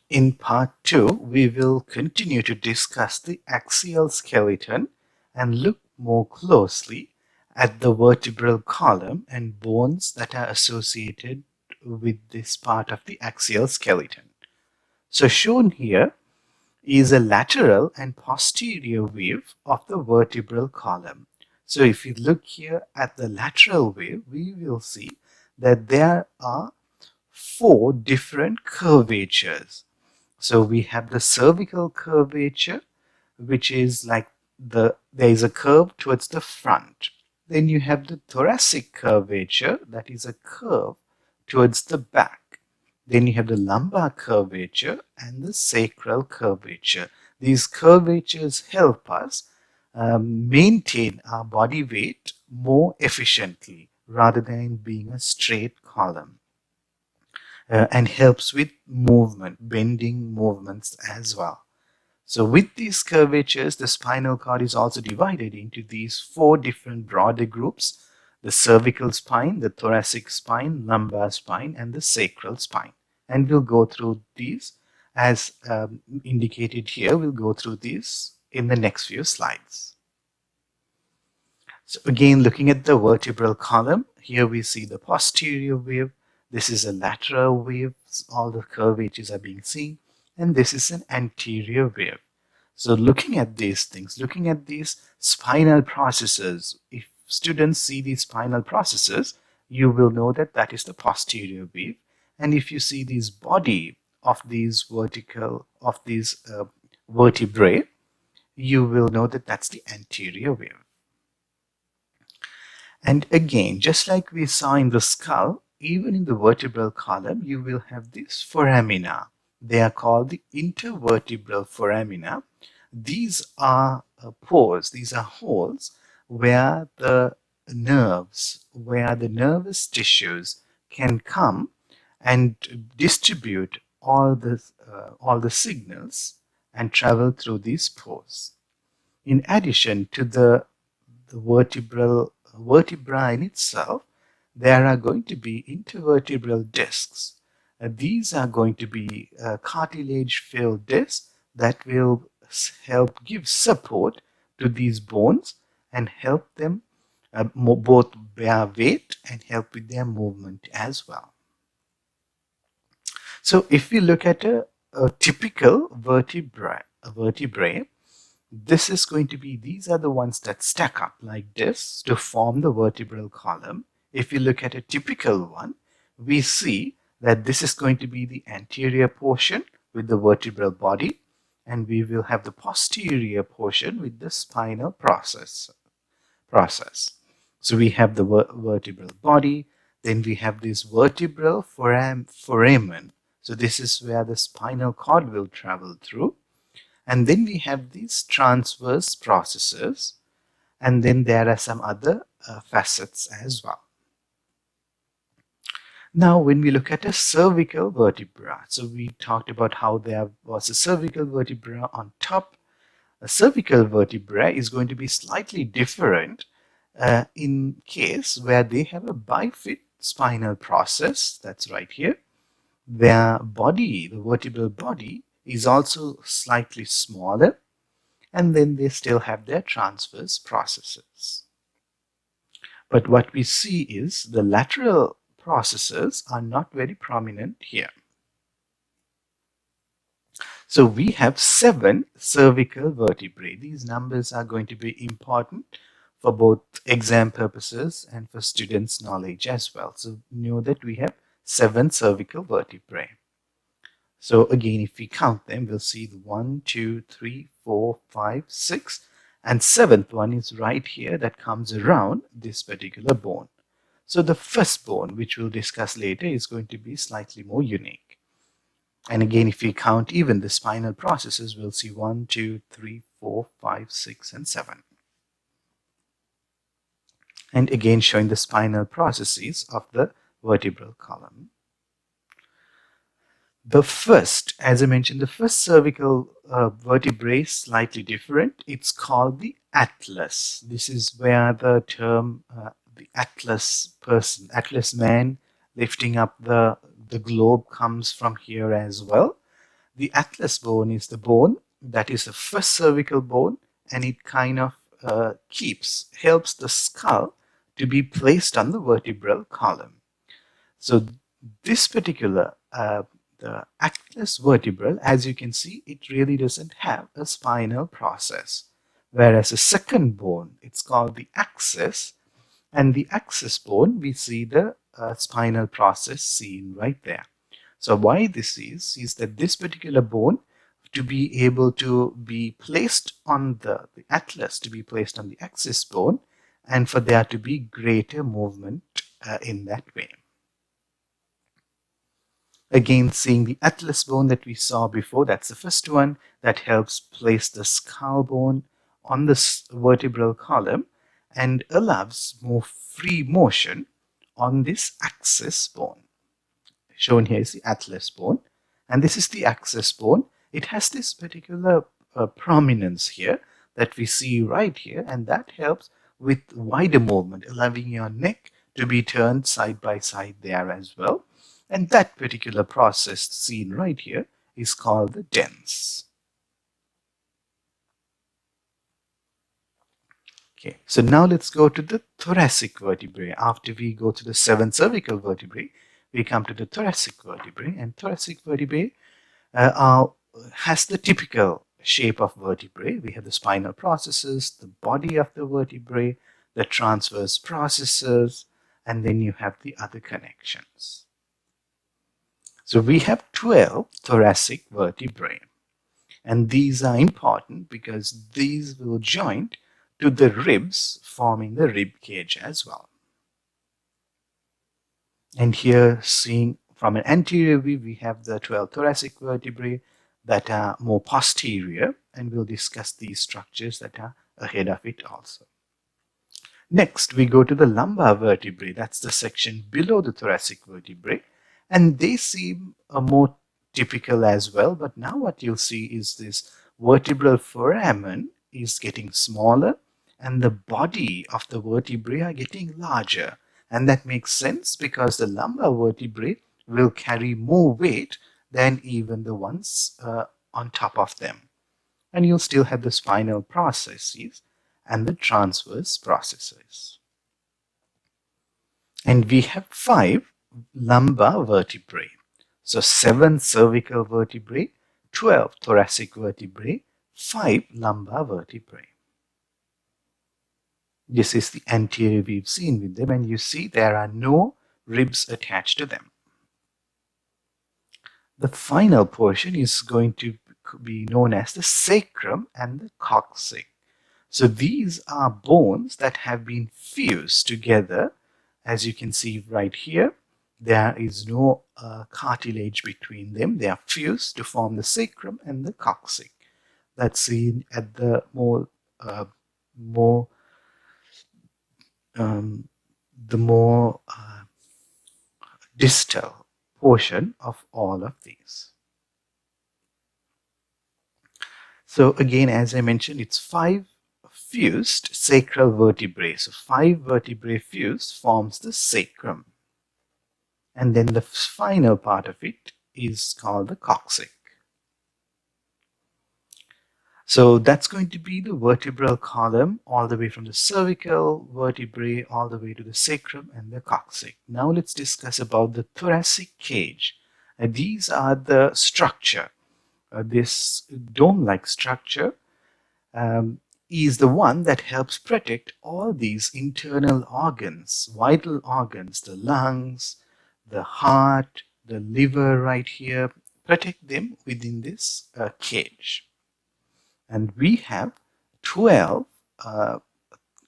In part 2, we will continue to discuss the axial skeleton and look more closely at the vertebral column and bones that are associated with this part of the axial skeleton. So shown here is a lateral and posterior view of the vertebral column. So if you look here at the lateral view, we will see that there are 4 different curvatures. So we have the cervical curvature, which is like there is a curve towards the front. Then you have the thoracic curvature, that is a curve towards the back. Then you have the lumbar curvature and the sacral curvature. These curvatures help us maintain our body weight more efficiently rather than being a straight column. And helps with movement, bending movements as well. So with these curvatures, the spinal cord is also divided into these 4 different broader groups: the cervical spine, the thoracic spine, lumbar spine, and the sacral spine. And we'll go through these as indicated here. We'll go through these in the next few slides. So again, looking at the vertebral column, here we see the posterior wave. This is a lateral wave. All the curvatures are being seen. And this is an anterior wave. So looking at these things, looking at these spinal processes, if students see these spinal processes, you will know that that is the posterior wave. And if you see this body of these vertebrae, you will know that that's the anterior wave. And again, just like we saw in the skull, even in the vertebral column, you will have these foramina. They are called the intervertebral foramina. These are pores, these are holes where the nerves, where the nervous tissues can come and distribute all the signals and travel through these pores. In addition to the vertebra in itself, there are going to be intervertebral discs. These are going to be cartilage-filled discs that will help give support to these bones and help them both bear weight and help with their movement as well. So if we look at a typical vertebrae, this is going to be, these are the ones that stack up like this to form the vertebral column. If you look at a typical one, we see that this is going to be the anterior portion with the vertebral body, and we will have the posterior portion with the spinal process. So we have the vertebral body, then we have this vertebral foramen. So this is where the spinal cord will travel through. And then we have these transverse processes, and then there are some other facets as well. Now, when we look at a cervical vertebra, so we talked about how there was a cervical vertebra on top. A cervical vertebra is going to be slightly different in case where they have a bifid spinal process, that's right here. Their body, the vertebral body, is also slightly smaller, and then they still have their transverse processes. But what we see is the lateral processes are not very prominent here. So we have 7 cervical vertebrae. These numbers are going to be important for both exam purposes and for students' knowledge as well. So know that we have 7 cervical vertebrae. So again, if we count them, we'll see the 1, 2, 3, 4, 5, 6, and 7th one is right here that comes around this particular bone. So the first bone, which we'll discuss later, is going to be slightly more unique. And again, if we count even the spinal processes, we'll see 1, 2, 3, 4, 5, 6, and 7. And again, showing the spinal processes of the vertebral column. The first, as I mentioned, the first cervical vertebrae is slightly different. It's called the atlas. This is where the term the atlas person, atlas man lifting up the globe comes from here as well. The atlas bone is the bone that is the first cervical bone, and it kind of helps the skull to be placed on the vertebral column. So this particular, the atlas vertebral, as you can see, it really doesn't have a spinal process. Whereas the second bone, it's called the axis, and the axis bone, we see the spinal process seen right there. So why this is that this particular bone, to be able to be placed on the atlas, to be placed on the axis bone, and for there to be greater movement in that way. Again, seeing the atlas bone that we saw before, that's the first one that helps place the skull bone on the vertebral column and allows more free motion on this axis bone. Shown here is the atlas bone, and this is the axis bone. It has this particular prominence here that we see right here, and that helps with wider movement, allowing your neck to be turned side by side there as well. And that particular process seen right here is called the dens. Okay, so now let's go to the thoracic vertebrae. After we go to the 7 cervical vertebrae, we come to the thoracic vertebrae, and thoracic vertebrae has the typical shape of vertebrae. We have the spinal processes, the body of the vertebrae, the transverse processes, and then you have the other connections. So we have 12 thoracic vertebrae, and these are important because these will join to the ribs, forming the rib cage as well. And here, seeing from an anterior view, we have the 12 thoracic vertebrae that are more posterior, and we'll discuss these structures that are ahead of it also. Next, we go to the lumbar vertebrae. That's the section below the thoracic vertebrae, and they seem more typical as well. But now what you'll see is this vertebral foramen is getting smaller, and the body of the vertebrae are getting larger. And that makes sense because the lumbar vertebrae will carry more weight than even the ones on top of them. And you'll still have the spinal processes and the transverse processes. And we have 5 lumbar vertebrae. So 7 cervical vertebrae, 12 thoracic vertebrae, 5 lumbar vertebrae. This is the anterior we've seen with them, and you see there are no ribs attached to them. The final portion is going to be known as the sacrum and the coccyx. So these are bones that have been fused together. As you can see right here, there is no cartilage between them. They are fused to form the sacrum and the coccyx. That's seen at the more distal portion of all of these. So again, as I mentioned, it's 5 fused sacral vertebrae. So 5 vertebrae fused forms the sacrum. And then the final part of it is called the coccyx. So that's going to be the vertebral column all the way from the cervical vertebrae all the way to the sacrum and the coccyx. Now let's discuss about the thoracic cage. These are the structure. This dome-like structure is the one that helps protect all these internal organs, vital organs, the lungs, the heart, the liver right here, protect them within this cage. And we have 12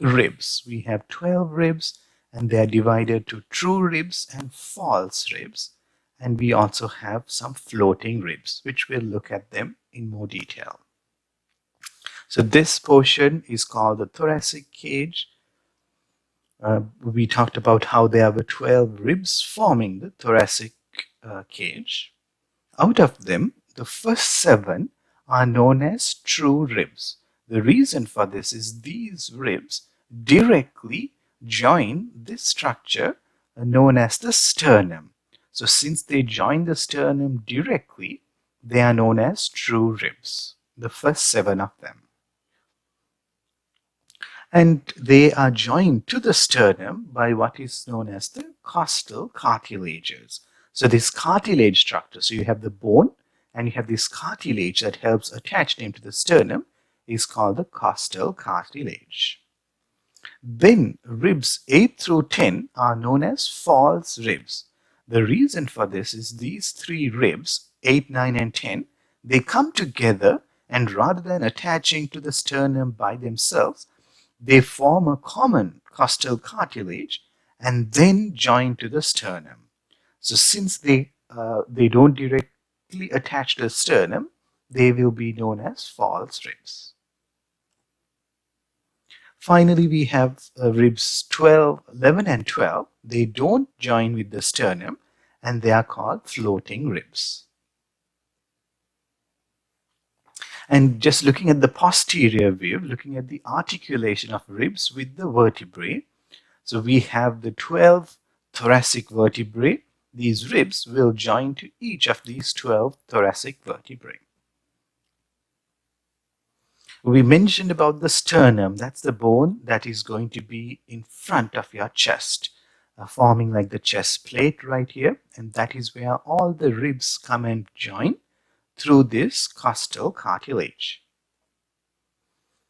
ribs. We have 12 ribs, and they are divided to true ribs and false ribs. And we also have some floating ribs, which we'll look at them in more detail. So this portion is called the thoracic cage. We talked about how there were 12 ribs forming the thoracic cage. Out of them, the first 7 are known as true ribs. The reason for this is these ribs directly join this structure known as the sternum. So since they join the sternum directly, They are known as true ribs, the first 7 of them. And they are joined to the sternum by what is known as the costal cartilages. So this cartilage structure, so you have the bone and you have this cartilage that helps attach them to the sternum, is called the costal cartilage. Then ribs 8 through 10 are known as false ribs. The reason for this is these 3 ribs, 8, 9 and 10, they come together, and rather than attaching to the sternum by themselves, they form a common costal cartilage and then join to the sternum. So since they don't directly attach to the sternum, they will be known as false ribs. Finally, we have ribs 12, 11 and 12. They don't join with the sternum and they are called floating ribs. And just looking at the posterior view, looking at the articulation of ribs with the vertebrae. So we have the 12 thoracic vertebrae. These ribs will join to each of these 12 thoracic vertebrae. We mentioned about the sternum. That's the bone that is going to be in front of your chest, forming like the chest plate right here. And that is where all the ribs come and join through this costal cartilage.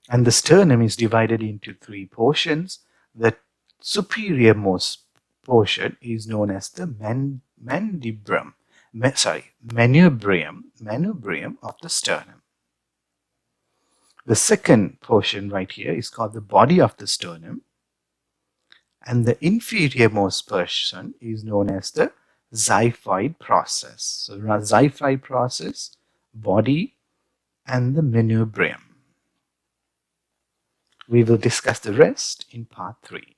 And the sternum is divided into 3 portions. The superiormost portion is known as the manubrium of the sternum. The second portion right here is called the body of the sternum, and the inferiormost portion is known as the xiphoid process. So xiphoid process, body, and the manubrium. We will discuss the rest in part 3.